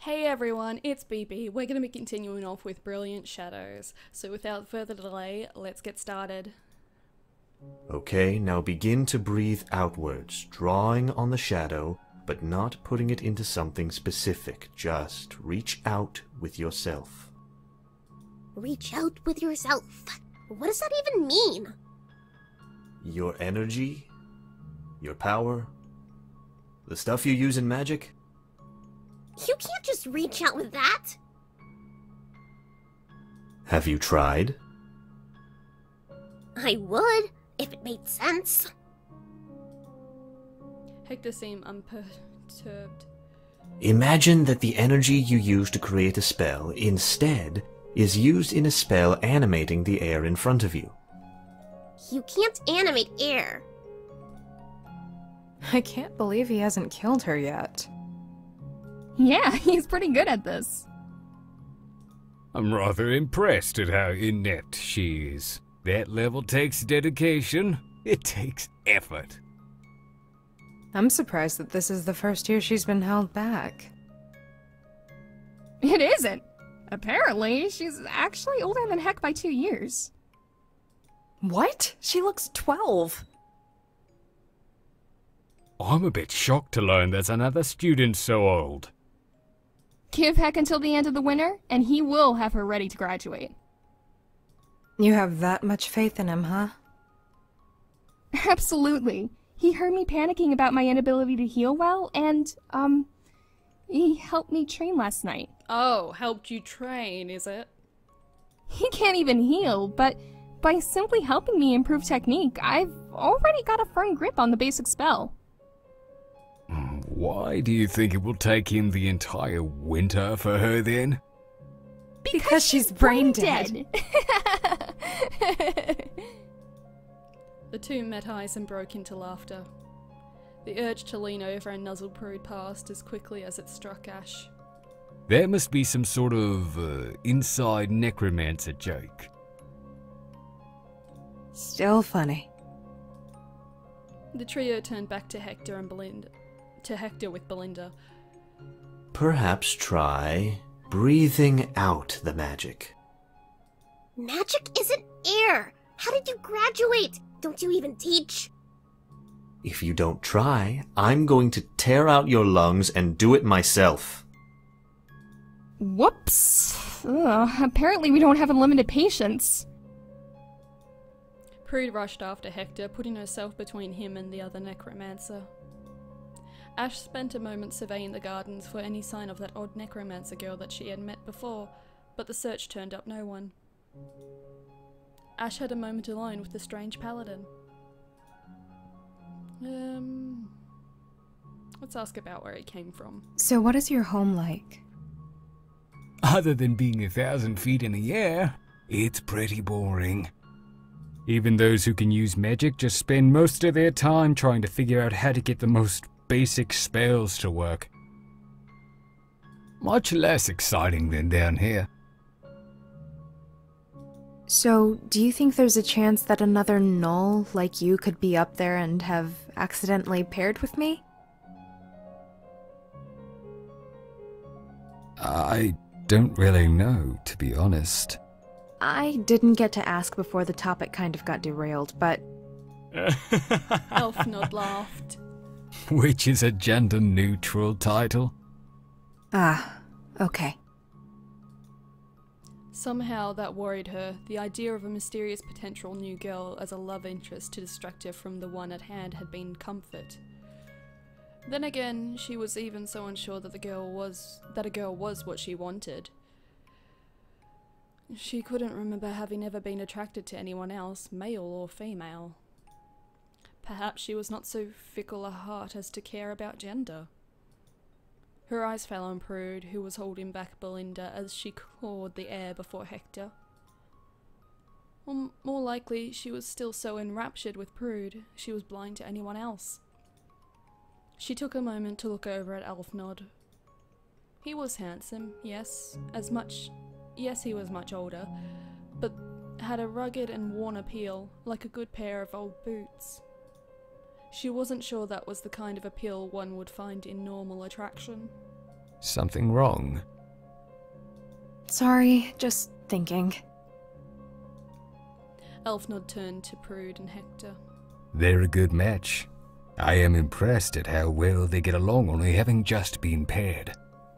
Hey everyone, it's BB. We're going to be continuing off with Brilliant Shadows. So without further delay, let's get started. Okay, now begin to breathe outwards, drawing on the shadow, but not putting it into something specific. Just reach out with yourself. Reach out with yourself. What does that even mean? Your energy, your power, the stuff you use in magic. You can't just reach out with that. Have you tried? I would, if it made sense. Hector seemed unperturbed. Imagine that the energy you use to create a spell instead is used in a spell animating the air in front of you. You can't animate air. I can't believe he hasn't killed her yet. Yeah, he's pretty good at this. I'm rather impressed at how inept she is. That level takes dedication. It takes effort. I'm surprised that this is the first year she's been held back. It isn't. Apparently, she's actually older than heck by 2 years. What? She looks 12. I'm a bit shocked to learn there's another student so old. Give heck until the end of the winter, and he will have her ready to graduate. You have that much faith in him, huh? Absolutely. He heard me panicking about my inability to heal well, and, he helped me train last night. Oh, helped you train, is it? He can't even heal, but by simply helping me improve technique, I've already got a firm grip on the basic spell. Why do you think it will take him the entire winter for her then? Because she's brain dead. The two met eyes and broke into laughter. The urge to lean over and nuzzle Prude passed as quickly as it struck Ash. That must be some sort of inside necromancer joke. Still funny. The trio turned back to Hector and Belinda. To Hector with Belinda. Perhaps try breathing out the magic. Magic isn't air. How did you graduate? Don't you even teach? If you don't try, I'm going to tear out your lungs and do it myself. Whoops. Apparently we don't have unlimited patience. Prude rushed after Hector, putting herself between him and the other necromancer. Ash spent a moment surveying the gardens for any sign of that odd necromancer girl that she had met before, but the search turned up no one. Ash had a moment alone with the strange paladin. Let's ask about where he came from. So what is your home like? Other than being 1,000 feet in the air, it's pretty boring. Even those who can use magic just spend most of their time trying to figure out how to get the most basic spells to work. Much less exciting than down here. So, do you think there's a chance that another null like you could be up there and have accidentally paired with me? I don't really know, to be honest. I didn't get to ask before the topic kind of got derailed, but... Elfnod laughed. Which is a gender-neutral title. Ah, okay. Somehow that worried her. The idea of a mysterious potential new girl as a love interest to distract her from the one at hand had been comfort. Then again, she was even so unsure that a girl was what she wanted. She couldn't remember having ever been attracted to anyone else, male or female. Perhaps she was not so fickle a heart as to care about gender. Her eyes fell on Prude, who was holding back Belinda as she clawed the air before Hector. Or more likely, she was still so enraptured with Prude, she was blind to anyone else. She took a moment to look over at Elfnod. He was handsome, yes, he was much older, but had a rugged and worn appeal, like a good pair of old boots. She wasn't sure that was the kind of appeal one would find in normal attraction. Something wrong? Sorry, just thinking. Elfnod turned to Prude and Hector. They're a good match. I am impressed at how well they get along, only having just been paired.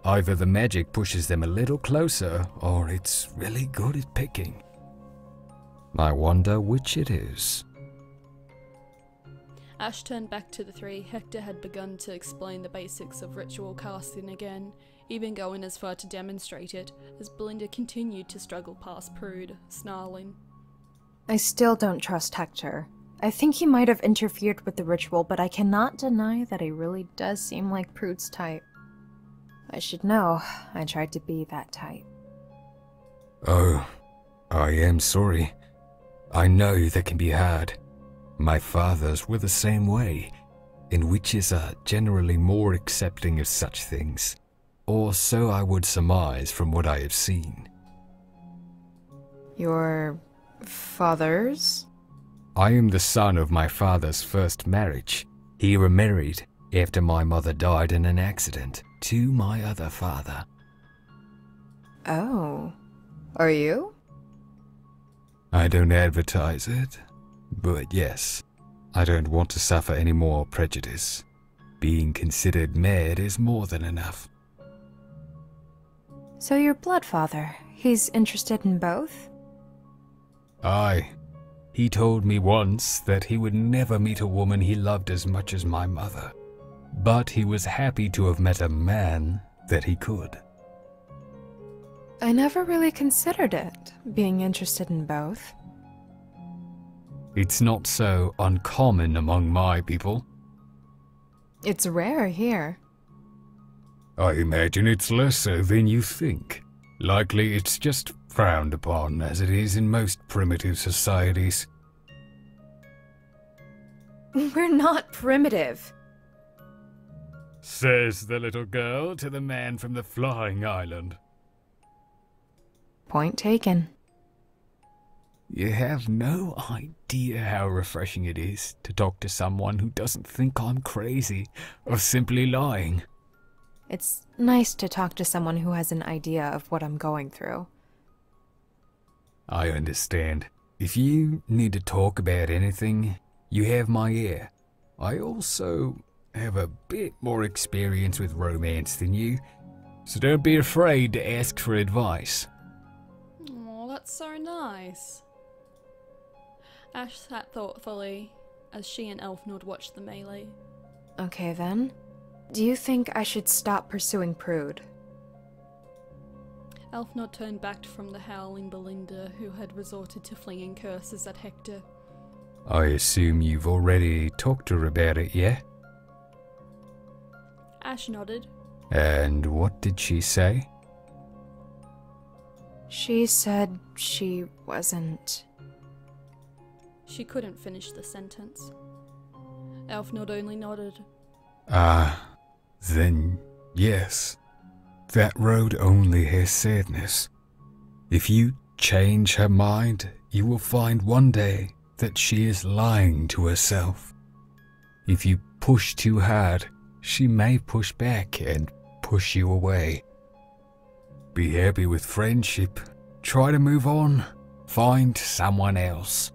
Either the magic pushes them a little closer, or it's really good at picking. I wonder which it is. Ash turned back to the three. Hector had begun to explain the basics of ritual casting again, even going as far to demonstrate it, as Belinda continued to struggle past Prude, snarling. I still don't trust Hector. I think he might have interfered with the ritual, but I cannot deny that he really does seem like Prude's type. I should know. I tried to be that type. Oh, I am sorry. I know that can be hard. My fathers were the same way, and witches are generally more accepting of such things. Or so I would surmise from what I have seen. Your fathers? I am the son of my father's first marriage. He remarried after my mother died in an accident to my other father. Oh. Are you? I don't advertise it, but yes, I don't want to suffer any more prejudice. Being considered mad is more than enough. So your blood father, he's interested in both? Aye. He told me once that he would never meet a woman he loved as much as my mother. But he was happy to have met a man that he could. I never really considered it, being interested in both. It's not so uncommon among my people. It's rare here. I imagine it's less so than you think. Likely it's just frowned upon, as it is in most primitive societies. We're not primitive. Says the little girl to the man from the flying island. Point taken. You have no idea how refreshing it is to talk to someone who doesn't think I'm crazy or simply lying. It's nice to talk to someone who has an idea of what I'm going through. I understand. If you need to talk about anything, you have my ear. I also have a bit more experience with romance than you, so don't be afraid to ask for advice. Oh, that's so nice. Ash sat thoughtfully as she and Elfnord watched the melee. Okay then. Do you think I should stop pursuing Prude? Elfnord turned back from the howling Belinda, who had resorted to flinging curses at Hector. I assume you've already talked to her about it, yeah? Ash nodded. And what did she say? She said she wasn't... She couldn't finish the sentence. Elfnord only nodded. Then yes. That road only has sadness. If you change her mind, you will find one day that she is lying to herself. If you push too hard, she may push back and push you away. Be happy with friendship. Try to move on. Find someone else.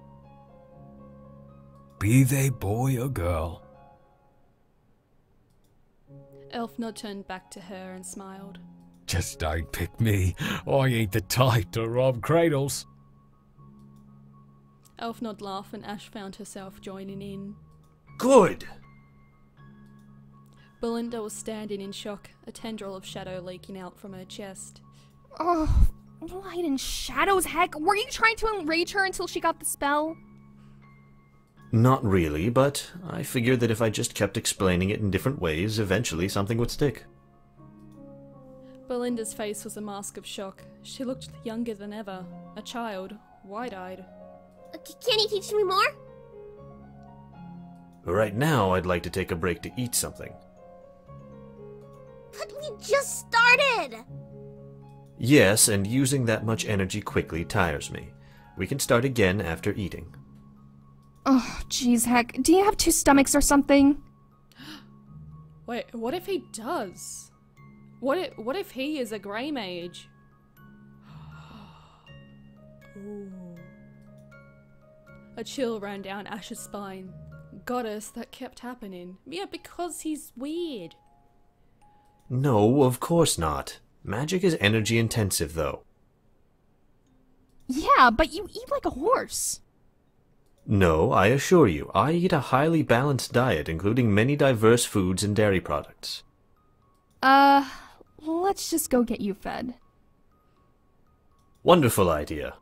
Be they boy or girl. Elfnord turned back to her and smiled. Just don't pick me. I ain't the type to rob cradles. Elfnord laughed and Ash found herself joining in. Good! Belinda was standing in shock, a tendril of shadow leaking out from her chest. Oh, light and shadows, heck. Were you trying to enrage her until she got the spell? Not really, but I figured that if I just kept explaining it in different ways, eventually something would stick. Belinda's face was a mask of shock. She looked younger than ever, a child, wide-eyed. Can you teach me more? Right now, I'd like to take a break to eat something. But we just started! Yes, and using that much energy quickly tires me. We can start again after eating. Oh, jeez, heck. Do you have two stomachs or something? Wait, what if he does? What if he is a grey mage? Ooh. A chill ran down Ash's spine. Goddess, that kept happening. Yeah, because he's weird. No, of course not. Magic is energy intensive, though. Yeah, but you eat like a horse. No, I assure you, I eat a highly balanced diet, including many diverse foods and dairy products. Let's just go get you fed. Wonderful idea.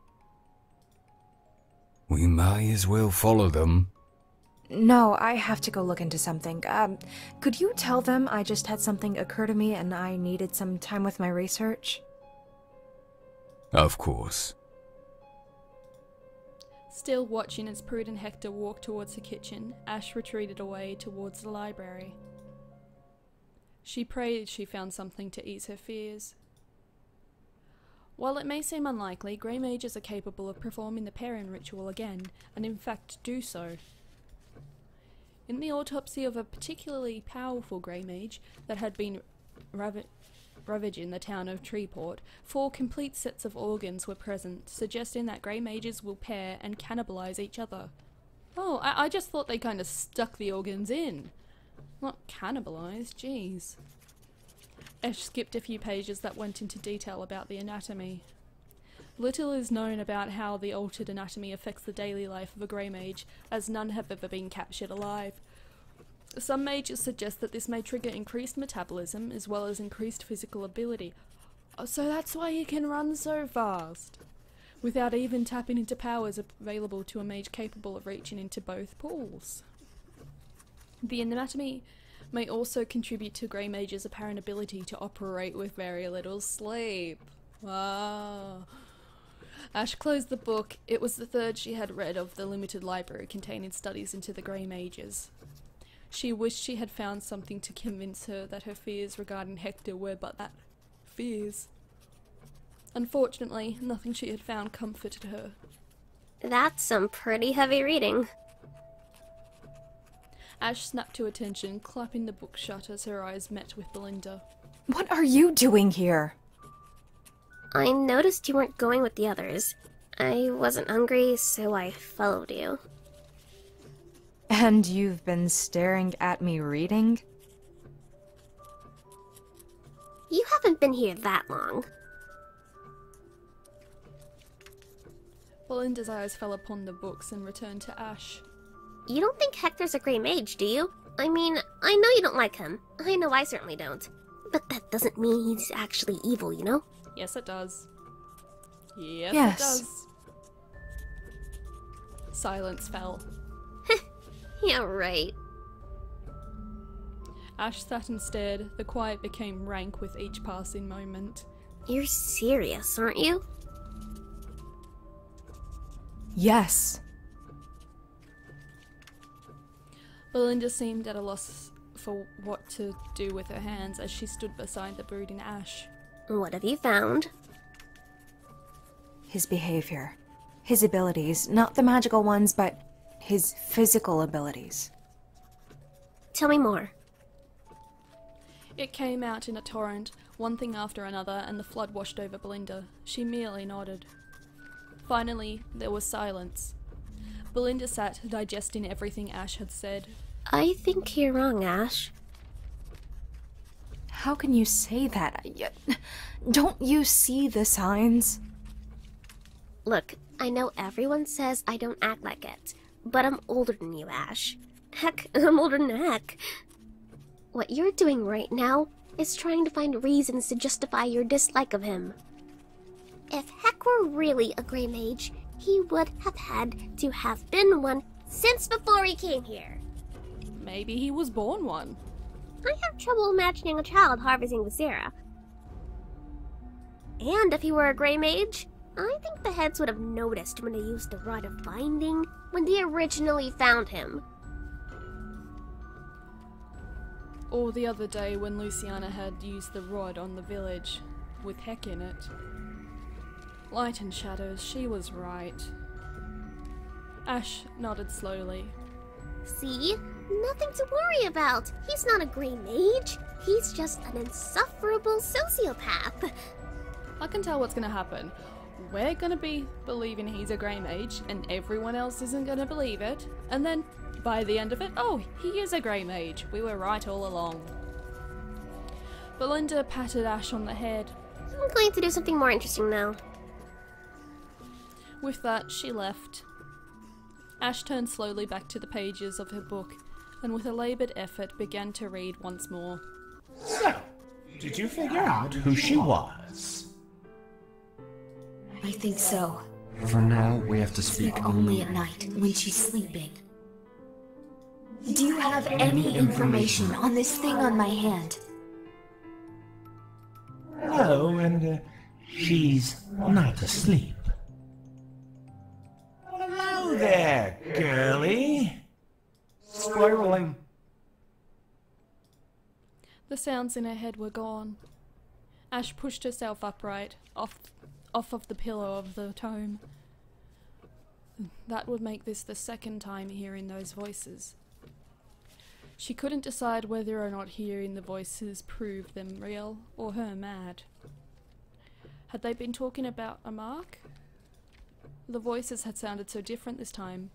We may as well follow them. No, I have to go look into something. Could you tell them I just had something occur to me and I needed some time with my research? Of course. Still watching as Prude and Hector walked towards the kitchen, Ash retreated away towards the library. She prayed she found something to ease her fears. While it may seem unlikely, grey mages are capable of performing the pairing ritual again, and in fact do so. In the autopsy of a particularly powerful grey mage that had been ravaging the town of Treeport, 4 complete sets of organs were present, suggesting that grey mages will pair and cannibalize each other. Oh, I just thought they kind of stuck the organs in. Not cannibalize, jeez. Ash skipped a few pages that went into detail about the anatomy. Little is known about how the altered anatomy affects the daily life of a grey mage, as none have ever been captured alive. Some mages suggest that this may trigger increased metabolism as well as increased physical ability. Oh, so that's why he can run so fast, without even tapping into powers available to a mage capable of reaching into both pools. The anatomy may also contribute to grey mages' apparent ability to operate with very little sleep. Wow. Ash closed the book. It was the third she had read of the limited library containing studies into the grey mages. She wished she had found something to convince her that her fears regarding Hector were but that. Fears. Unfortunately, nothing she had found comforted her. That's some pretty heavy reading. Ash snapped to attention, clapping the book shut as her eyes met with Belinda. What are you doing here? I noticed you weren't going with the others. I wasn't hungry, so I followed you. And you've been staring at me reading? You haven't been here that long. Belinda's eyes fell upon the books and returned to Ash. You don't think Hector's a grey mage, do you? I mean, I know you don't like him. I know I certainly don't. But that doesn't mean he's actually evil, you know? Yes, it does. Yes, Yes. it does. Silence fell. Yeah, right. Ash sat and stared. The quiet became rank with each passing moment. You're serious, aren't you? Yes. Belinda seemed at a loss for what to do with her hands as she stood beside the brooding Ash. What have you found? His behavior. His abilities. Not the magical ones, but his physical abilities. Tell me more. It came out in a torrent, one thing after another, and the flood washed over Belinda. She merely nodded. Finally, there was silence. Belinda sat, digesting everything Ash had said. I think you're wrong, Ash. How can you say that? Don't you see the signs? Look, I know everyone says I don't act like it, but I'm older than you, Ash. Heck, I'm older than heck. What you're doing right now is trying to find reasons to justify your dislike of him. If Heck were really a grey mage, he would have had to have been one since before he came here. Maybe he was born one. I have trouble imagining a child harvesting Viscera. And if he were a grey mage, I think the heads would have noticed when they used the Rod of Binding when they originally found him. Or the other day when Luciana had used the rod on the village, with Heck in it. Light and shadows, she was right. Ash nodded slowly. See? Nothing to worry about. He's not a grey mage. He's just an insufferable sociopath. I can tell what's gonna happen. We're gonna be believing he's a grey mage, and everyone else isn't gonna believe it. And then, by the end of it, oh, he is a grey mage. We were right all along. Belinda patted Ash on the head. I'm going to do something more interesting now. With that, she left. Ash turned slowly back to the pages of her book, and with a laboured effort began to read once more. So, did you figure out who she was? I think so. For now, we have to speak Only at night, when she's sleeping. Do you have any information on this thing on my hand? No, and she's not asleep. Hello there, girlie. Spiraling. The sounds in her head were gone. Ash pushed herself upright, off of the pillow of the tome. That would make this the second time hearing those voices. She couldn't decide whether or not hearing the voices proved them real or her mad. Had they been talking about a mark? The voices had sounded so different this time.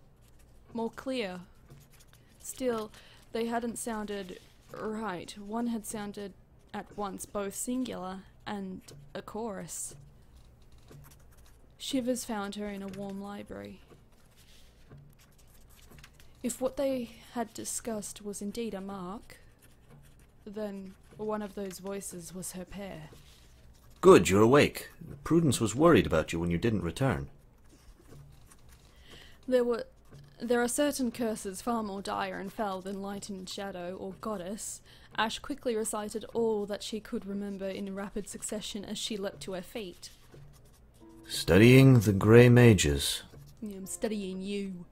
More clear. Still, they hadn't sounded right. One had sounded at once both singular and a chorus. Shivers found her in a warm library. If what they had discussed was indeed a mark, then one of those voices was her pair. Good, you're awake. Prudence was worried about you when you didn't return. There are certain curses far more dire and fell than light and shadow or goddess. Ash quickly recited all that she could remember in rapid succession as she leapt to her feet. Studying the Grey Mages. I'm studying you.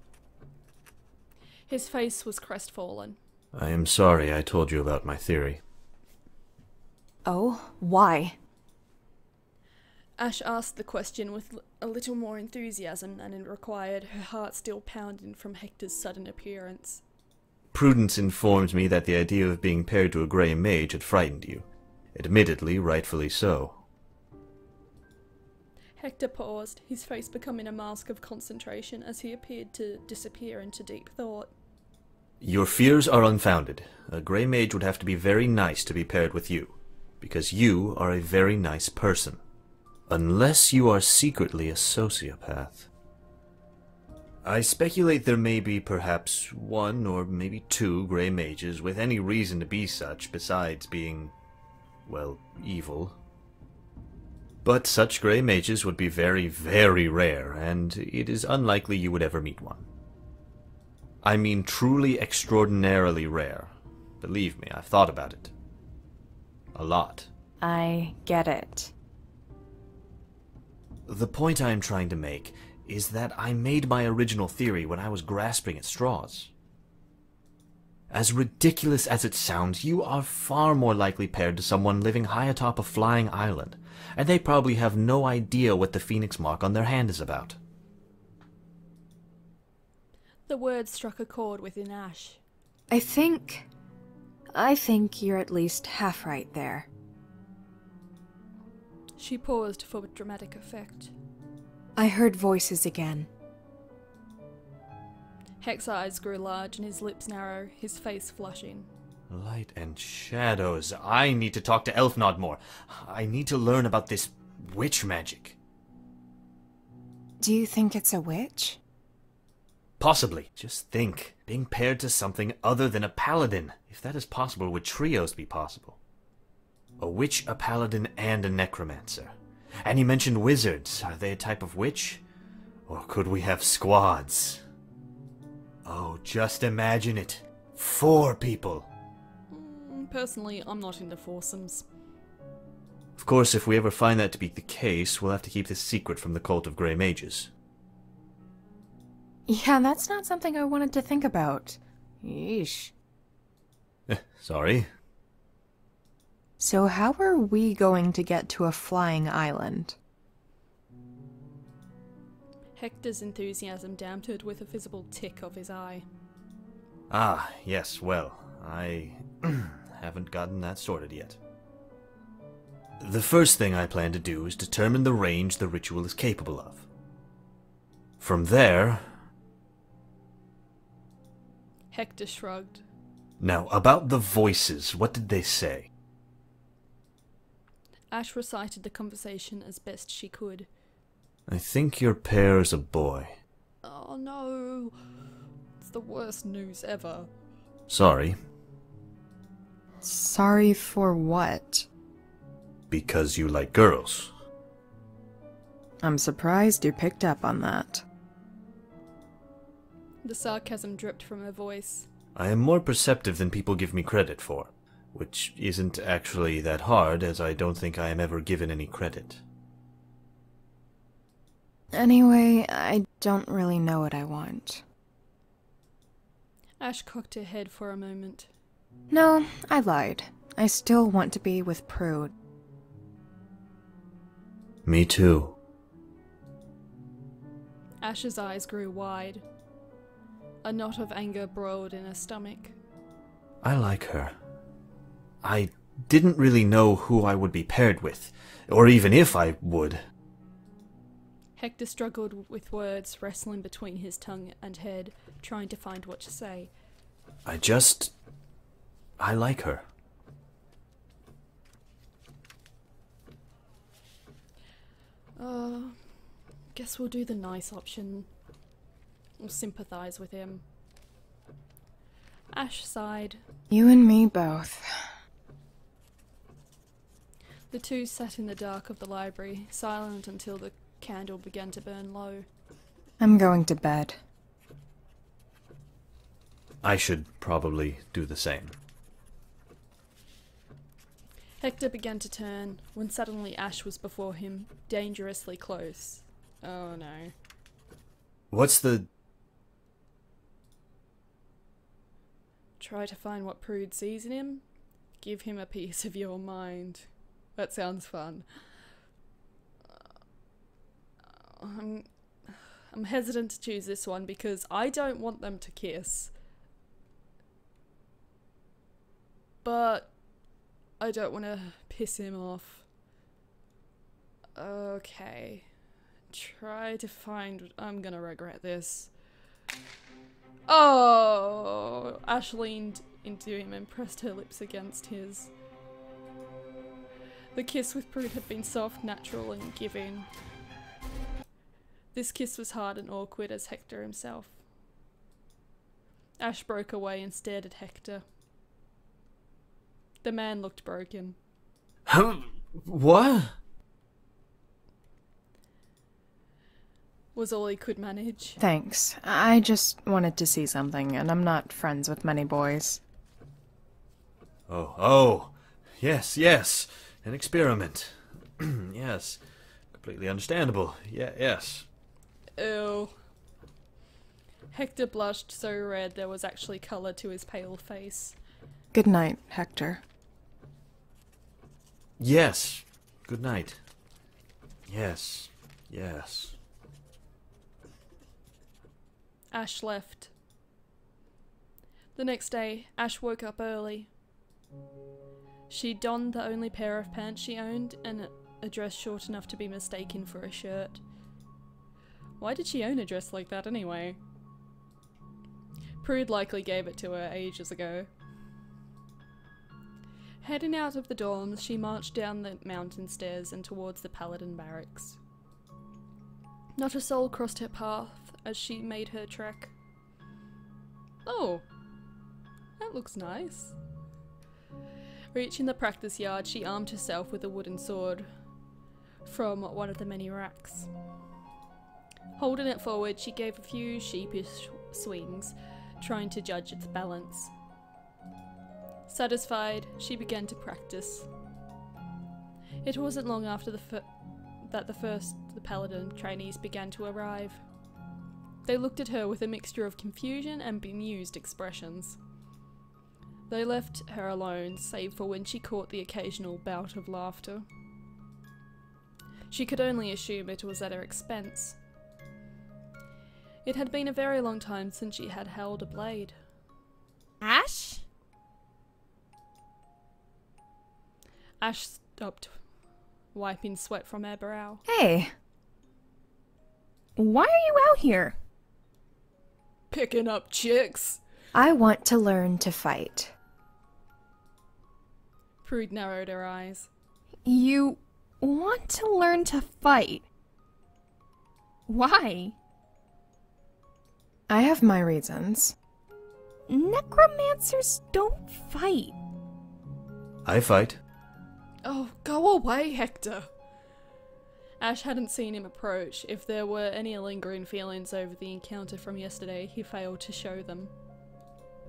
His face was crestfallen. I am sorry I told you about my theory. Oh? Why? Ash asked the question with a little more enthusiasm than it required, her heart still pounding from Hector's sudden appearance. Prudence informed me that the idea of being paired to a Grey Mage had frightened you. Admittedly, rightfully so. Hector paused, his face becoming a mask of concentration as he appeared to disappear into deep thought. Your fears are unfounded. A Grey Mage would have to be very nice to be paired with you, because you are a very nice person. Unless you are secretly a sociopath. I speculate there may be perhaps one or maybe two Grey Mages with any reason to be such besides being, well, evil. But such Grey Mages would be very, very rare, and it is unlikely you would ever meet one. I mean truly extraordinarily rare. Believe me, I've thought about it. A lot. I get it. The point I am trying to make is that I made my original theory when I was grasping at straws. As ridiculous as it sounds, you are far more likely paired to someone living high atop a flying island, and they probably have no idea what the phoenix mark on their hand is about. The words struck a chord within Ash. I think you're at least half right there. She paused for dramatic effect. I heard voices again. Heck's eyes grew large and his lips narrow, his face flushing. Light and shadows. I need to talk to Elfnod more. I need to learn about this witch magic. Do you think it's a witch? Possibly. Just think. Being paired to something other than a paladin. If that is possible, would trios be possible? A witch, a paladin, and a necromancer. And you mentioned wizards. Are they a type of witch? Or could we have squads? Oh, just imagine it. 4 people. Personally, I'm not into foursomes. Of course, if we ever find that to be the case, we'll have to keep this secret from the cult of Grey Mages. Yeah, that's not something I wanted to think about. Yeesh. Sorry. So how are we going to get to a flying island? Hector's enthusiasm dampened with a visible tick of his eye. Ah, yes, well, I haven't gotten that sorted yet. The first thing I plan to do is determine the range the ritual is capable of. From there... Hector shrugged. Now, about the voices, what did they say? Ash recited the conversation as best she could. I think your pair's a boy. Oh no! It's the worst news ever. Sorry. Sorry for what? Because you like girls. I'm surprised you picked up on that. The sarcasm dripped from her voice. I am more perceptive than people give me credit for, which isn't actually that hard, as I don't think I am ever given any credit. Anyway, I don't really know what I want. Ash cocked her head for a moment. No, I lied. I still want to be with Prude. Me too. Ash's eyes grew wide. A knot of anger broiled in her stomach. I like her. I didn't really know who I would be paired with, or even if I would. Hector struggled with words, wrestling between his tongue and head, trying to find what to say. I like her. Guess we'll do the nice option. We'll sympathize with him. Ash sighed. You and me both. The two sat in the dark of the library, silent until the candle began to burn low. I'm going to bed. I should probably do the same. Hector began to turn, when suddenly Ash was before him, dangerously close. Oh no. What's the... Try to find what Prude sees in him? Give him a piece of your mind. That sounds fun. I'm hesitant to choose this one because I don't want them to kiss. But I don't want to piss him off. Okay. Try to find... I'm gonna regret this. Oh! Ash leaned into him and pressed her lips against his. The kiss with Prude had been soft, natural, and giving. This kiss was hard and awkward as Hector himself. Ash broke away and stared at Hector. The man looked broken. What? Was all he could manage. Thanks. I just wanted to see something, and I'm not friends with many boys. Oh, yes, an experiment. Yes, completely understandable. Yes. Ew. Hector blushed so red there was actually colour to his pale face. Good night, Hector. Yes, good night. Yes. Ash left. The next day, Ash woke up early. She donned the only pair of pants she owned and a dress short enough to be mistaken for a shirt. Why did she own a dress like that anyway? Prude likely gave it to her ages ago. Heading out of the dorms, she marched down the mountain stairs and towards the paladin barracks. Not a soul crossed her path as she made her trek. Oh, that looks nice. Reaching the practice yard, she armed herself with a wooden sword from one of the many racks. Holding it forward, she gave a few sheepish swings, trying to judge its balance. Satisfied, she began to practice. It wasn't long after that the paladin trainees began to arrive. They looked at her with a mixture of confusion and bemused expressions. They left her alone, save for when she caught the occasional bout of laughter. She could only assume it was at her expense. It had been a very long time since she had held a blade. Ash? Ash stopped, wiping sweat from her brow. Hey, Why are you out here? Picking up chicks. I want to learn to fight. Prude narrowed her eyes. You want to learn to fight? Why? I have my reasons. Necromancers don't fight. I fight. Oh, go away, Hector. Ash hadn't seen him approach. If there were any lingering feelings over the encounter from yesterday, he failed to show them.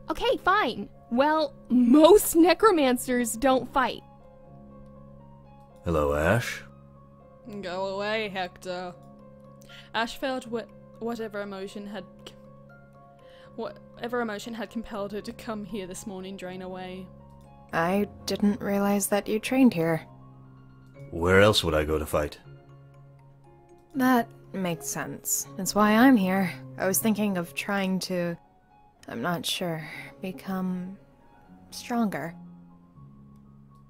Okay, fine. Well, most necromancers don't fight. Hello, Ash. Go away, Hector. Ash felt whatever emotion had compelled her to come here this morning drain away. I didn't realize that you trained here. Where else would I go to fight? That makes sense. That's why I'm here. I was thinking of trying to, I'm not sure, become stronger.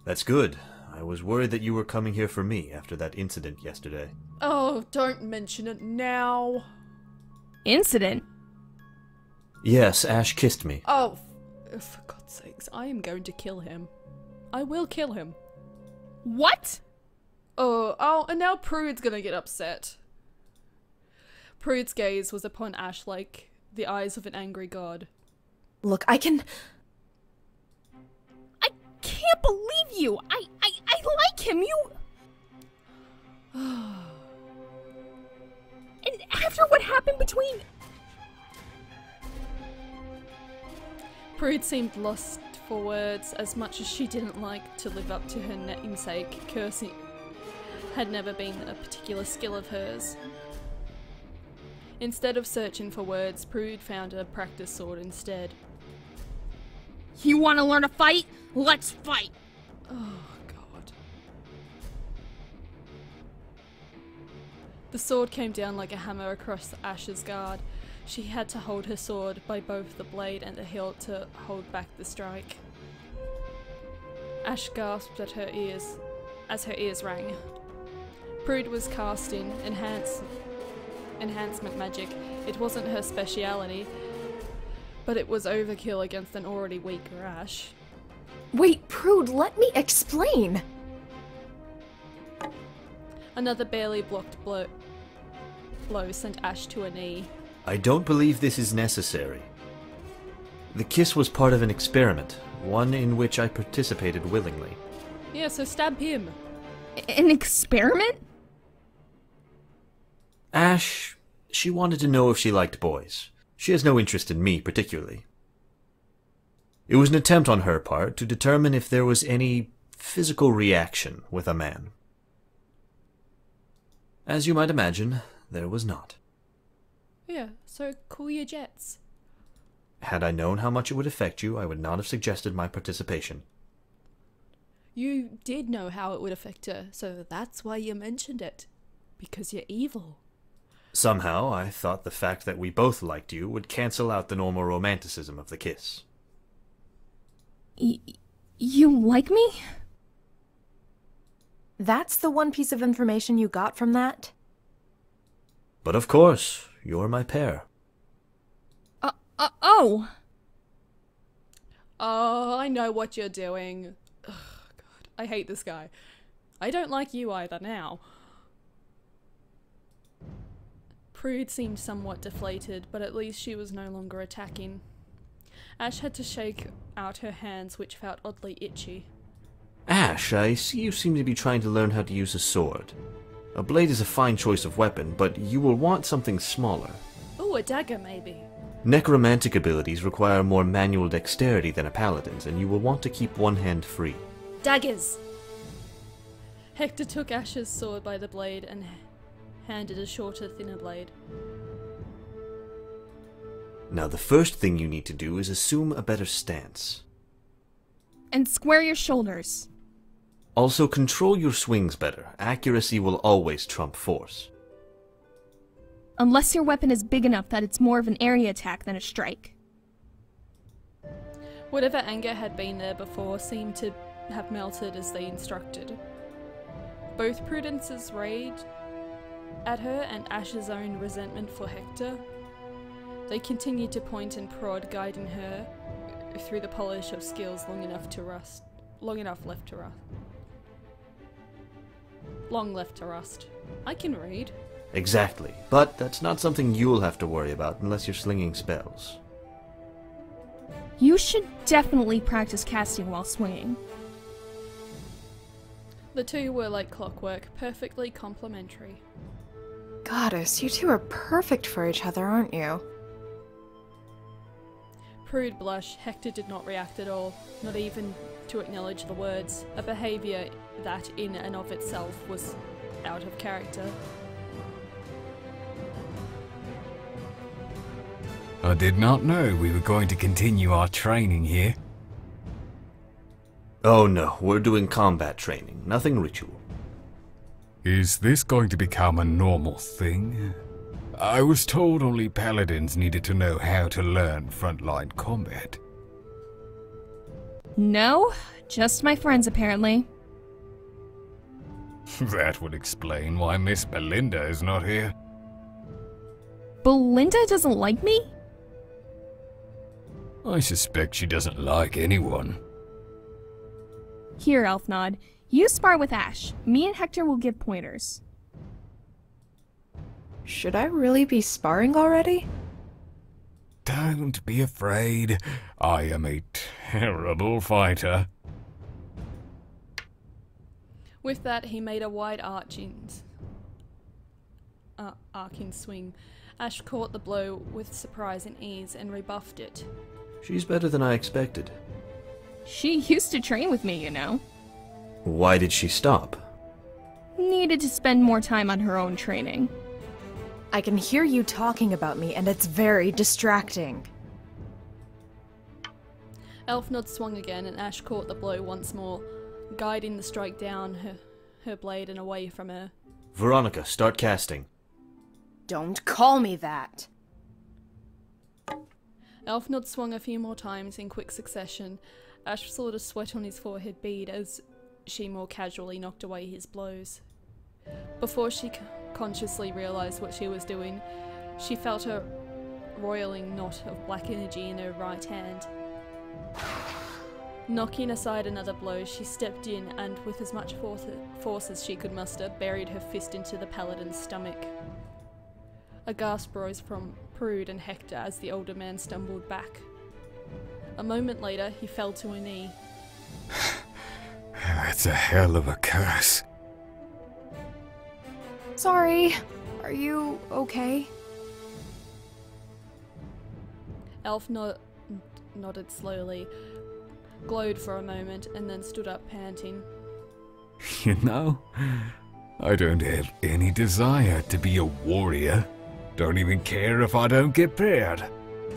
That's good. I was worried that you were coming here for me after that incident yesterday. Oh, don't mention it now. Incident? Yes, Ash kissed me. Oh, for God's sakes, I am going to kill him. I will kill him. What? Oh, and now Prude's gonna get upset. Prude's gaze was upon Ash like the eyes of an angry god. Look, I can't believe you! I like him, you... And after what happened between... Prude seemed lost for words. As much as she didn't like to live up to her namesake, cursing had never been a particular skill of hers. Instead of searching for words, Prude found a practice sword instead. You want to learn to fight? Let's fight! Oh, God. The sword came down like a hammer across Ash's guard. She had to hold her sword by both the blade and the hilt to hold back the strike. Ash gasped at her ears as her ears rang. Prude was casting enhancement magic. It wasn't her speciality, but it was overkill against an already weaker Ash. Wait, Prude, let me explain! Another barely blocked blow sent Ash to a knee. I don't believe this is necessary. The kiss was part of an experiment, one in which I participated willingly. Yeah, so stab him. An experiment? Ash, she wanted to know if she liked boys. She has no interest in me particularly. It was an attempt on her part to determine if there was any physical reaction with a man. As you might imagine, there was not. Yeah, so cool your jets. Had I known how much it would affect you, I would not have suggested my participation. You did know how it would affect her, so that's why you mentioned it. Because you're evil. Somehow, I thought the fact that we both liked you would cancel out the normal romanticism of the kiss. You like me? That's the one piece of information you got from that? But of course, you're my pair. Oh! Oh, I know what you're doing. Ugh, God, I hate this guy. I don't like you either now. Prude seemed somewhat deflated, but at least she was no longer attacking. Ash had to shake out her hands, which felt oddly itchy. Ash, I see you seem to be trying to learn how to use a sword. A blade is a fine choice of weapon, but you will want something smaller. Ooh, a dagger maybe. Necromantic abilities require more manual dexterity than a paladin's, and you will want to keep one hand free. Daggers! Hector took Ash's sword by the blade and handed a shorter, thinner blade. Now the first thing you need to do is assume a better stance. And square your shoulders. Also control your swings better. Accuracy will always trump force. Unless your weapon is big enough that it's more of an area attack than a strike. Whatever anger had been there before seemed to have melted as they instructed. Both Prudence's rage at her and Ash's own resentment for Hector. They continued to point and prod, guiding her through the polish of skills long enough left to rust. I can read. Exactly, but that's not something you'll have to worry about unless you're slinging spells. You should definitely practice casting while swinging. The two were like clockwork, perfectly complementary. Goddess, you two are perfect for each other, aren't you? Prude blushed. Hector did not react at all, not even to acknowledge the words, a behaviour that in and of itself was out of character. I did not know we were going to continue our training here. Oh no, we're doing combat training, nothing ritual. Is this going to become a normal thing? I was told only paladins needed to know how to learn frontline combat. No, just my friends apparently. That would explain why Miss Belinda is not here. Belinda doesn't like me? I suspect she doesn't like anyone. Here, Elfnod. You spar with Ash. Me and Hector will give pointers. Should I really be sparring already? Don't be afraid. I am a terrible fighter. With that, he made a wide arcing swing. Ash caught the blow with surprise and ease and rebuffed it. She's better than I expected. She used to train with me, you know. Why did she stop? Needed to spend more time on her own training. I can hear you talking about me, and it's very distracting. Elfnod swung again, and Ash caught the blow once more, guiding the strike down her blade and away from her. Veronica, start casting. Don't call me that! Elfnod swung a few more times in quick succession. Ash saw the sweat on his forehead bead as she more casually knocked away his blows. Before she consciously realised what she was doing, she felt a roiling knot of black energy in her right hand. Knocking aside another blow, she stepped in and, with as much force as she could muster, buried her fist into the paladin's stomach. A gasp rose from Prude and Hector as the older man stumbled back. A moment later, he fell to a knee. That's a hell of a curse. Sorry. Are you okay? Elf nodded slowly, glowed for a moment, and then stood up panting. You know, I don't have any desire to be a warrior. Don't even care if I don't get paired.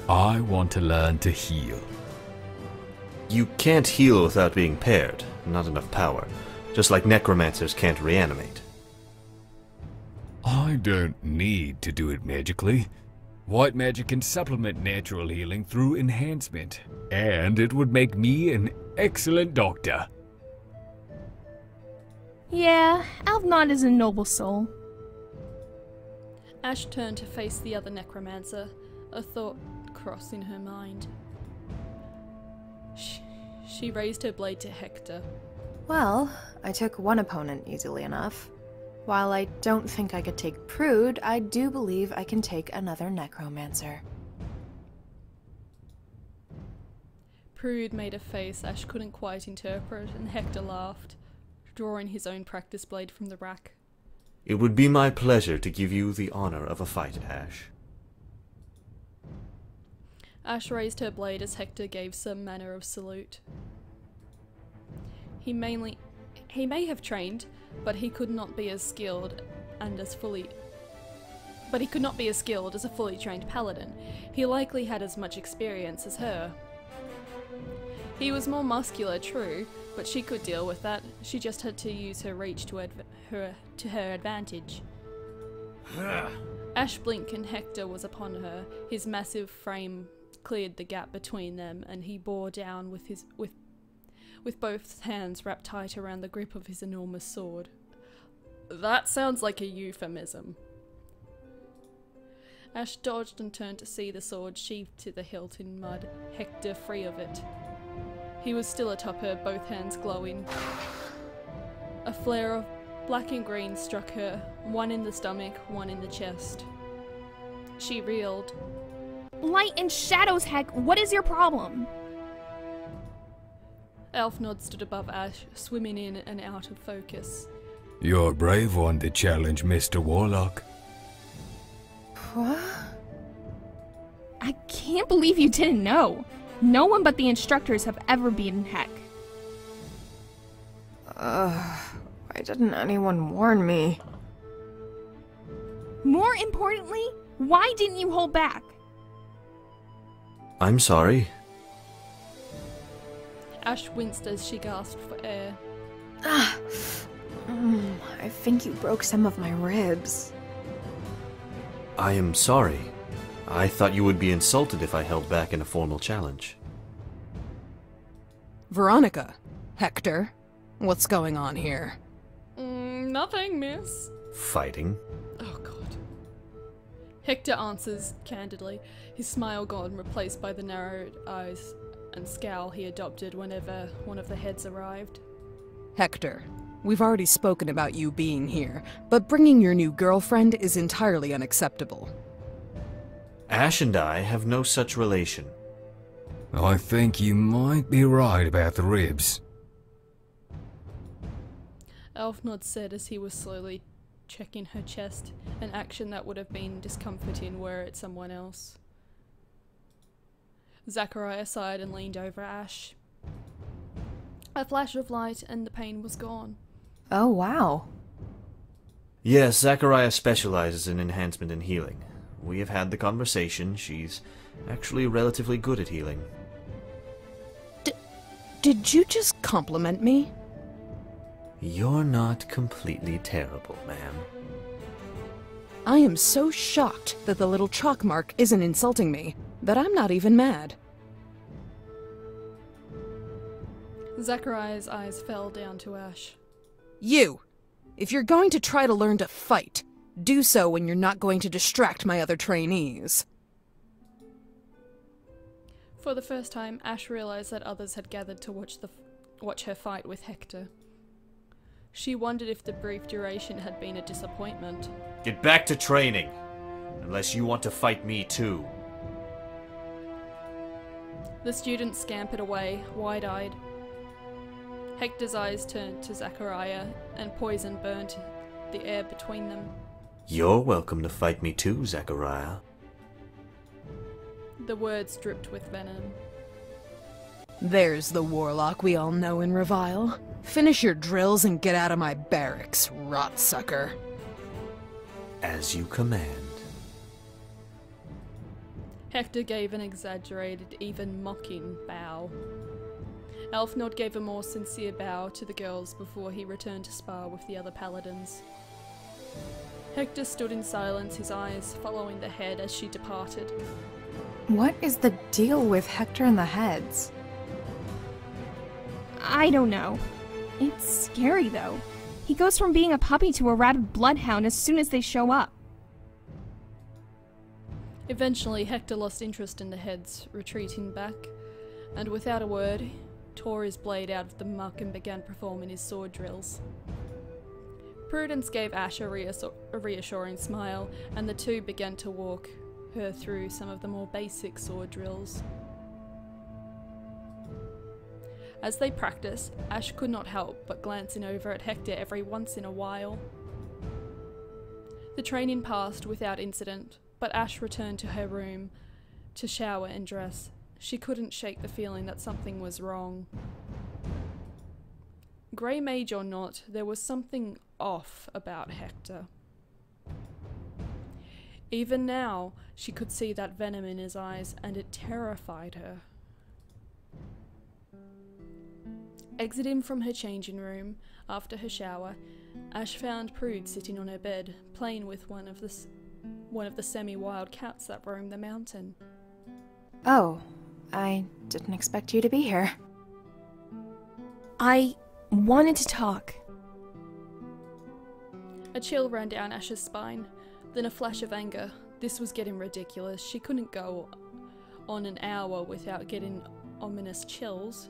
I want to learn to heal. You can't heal without being paired. Not enough power. Just like necromancers can't reanimate. I don't need to do it magically. White magic can supplement natural healing through enhancement, and it would make me an excellent doctor. Yeah, Elfnod is a noble soul. Ash turned to face the other necromancer, a thought crossing her mind. She raised her blade to Hector. Well, I took one opponent easily enough. While I don't think I could take Prude, I do believe I can take another necromancer. Prude made a face Ash couldn't quite interpret, and Hector laughed, drawing his own practice blade from the rack. It would be my pleasure to give you the honor of a fight, Ash. Ash raised her blade as Hector gave some manner of salute. He may have trained, but he could not be as skilled as a fully trained paladin. He likely had as much experience as her. He was more muscular, true, but she could deal with that. She just had to use her reach to her advantage. Ash blinked and Hector was upon her, his massive frame cleared the gap between them, and he bore down with both hands wrapped tight around the grip of his enormous sword. That sounds like a euphemism. Ash dodged and turned to see the sword sheathed to the hilt in mud, Hector free of it. He was still atop her, both hands glowing. A flare of black and green struck her, one in the stomach, one in the chest. She reeled. Light and shadows, heck, what is your problem? Elfnod stood above Ash, swimming in and out of focus. You're a brave one to challenge Mr. Warlock. What? I can't believe you didn't know. No one but the instructors have ever beaten Heck. Why didn't anyone warn me? More importantly, why didn't you hold back? I'm sorry. Ash winced as she gasped for air. I think you broke some of my ribs. I am sorry. I thought you would be insulted if I held back in a formal challenge. Veronica, Hector, what's going on here? Nothing, miss. Fighting? Oh, God. Hector answers candidly, his smile gone, replaced by the narrowed eyes and scowl he adopted whenever one of the heads arrived. Hector, we've already spoken about you being here, but bringing your new girlfriend is entirely unacceptable. Ash and I have no such relation. I think you might be right about the ribs. Elfnod said as he was slowly checking her chest, an action that would have been discomforting were it someone else. Zachariah sighed and leaned over Ash. A flash of light and the pain was gone. Oh, wow. Yes, Zachariah specializes in enhancement and healing. We have had the conversation. She's actually relatively good at healing. Did you just compliment me? You're not completely terrible, ma'am. I am so shocked that the little chalk mark isn't insulting me, that I'm not even mad. Zachariah's eyes fell down to Ash. You! If you're going to try to learn to fight, do so when you're not going to distract my other trainees. For the first time, Ash realized that others had gathered to watch her fight with Hector. She wondered if the brief duration had been a disappointment. Get back to training, unless you want to fight me too. The students scampered away, wide-eyed. Hector's eyes turned to Zachariah, and poison burnt the air between them. You're welcome to fight me too, Zachariah. The words dripped with venom. There's the warlock we all know and revile. Finish your drills and get out of my barracks, rot sucker. As you command. Hector gave an exaggerated, even mocking bow. Elfnod gave a more sincere bow to the girls before he returned to spar with the other paladins. Hector stood in silence, his eyes following the head as she departed. What is the deal with Hector and the heads? I don't know. It's scary, though. He goes from being a puppy to a rabid bloodhound as soon as they show up. Eventually, Hector lost interest in the heads, retreating back, and without a word, tore his blade out of the muck and began performing his sword drills. Prudence gave Ash a reassuring smile, and the two began to walk her through some of the more basic sword drills. As they practiced, Ash could not help but glancing over at Hector every once in a while. The training passed without incident, but Ash returned to her room to shower and dress. She couldn't shake the feeling that something was wrong. Grey mage or not, there was something off about Hector. Even now, she could see that venom in his eyes, and it terrified her. Exiting from her changing room after her shower, Ash found Prude sitting on her bed, playing with one of the semi-wild cats that roam the mountain. Oh, I didn't expect you to be here. I wanted to talk. A chill ran down Ash's spine, then a flash of anger. This was getting ridiculous. She couldn't go on an hour without getting ominous chills.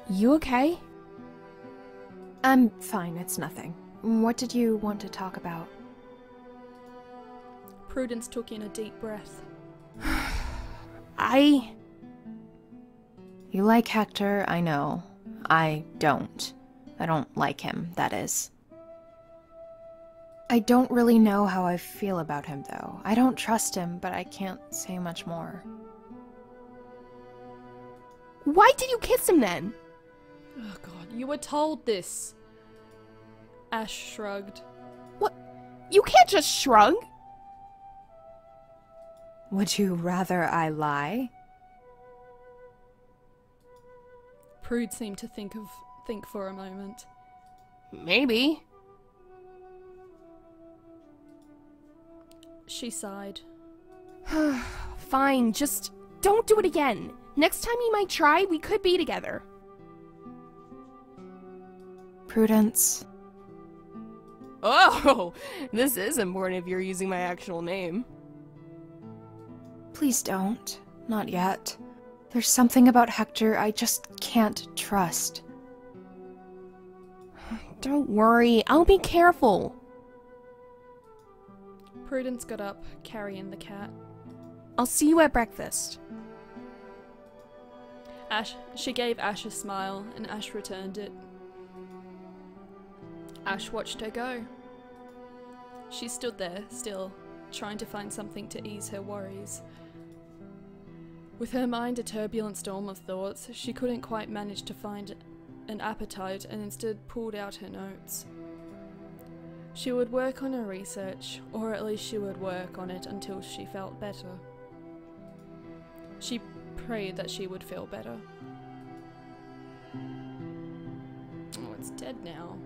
You okay? I'm fine, it's nothing. What did you want to talk about? Prudence took in a deep breath. You like Hector, I know. I don't. I don't like him, that is. I don't really know how I feel about him, though. I don't trust him, but I can't say much more. Why did you kiss him then? Oh god, you were told this. Ash shrugged. What? You can't just shrug. Would you rather I lie? Prude seemed to think for a moment. Maybe. She sighed. Fine, just don't do it again. Next time you might try, we could be together. Prudence. Oh, this is important if you're using my actual name. Please don't. Not yet. There's something about Hector I just can't trust. Don't worry, I'll be careful. Prudence got up, carrying the cat. I'll see you at breakfast. She gave Ash a smile, and Ash returned it. Ash watched her go. She stood there, still, trying to find something to ease her worries. With her mind a turbulent storm of thoughts, she couldn't quite manage to find an appetite and instead pulled out her notes. She would work on her research, or at least she would work on it until she felt better. She prayed that she would feel better. Oh, it's dead now.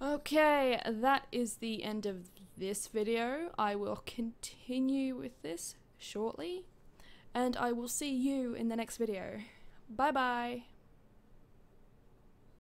Okay, that is the end of this video. I will continue with this shortly, and I will see you in the next video. Bye bye!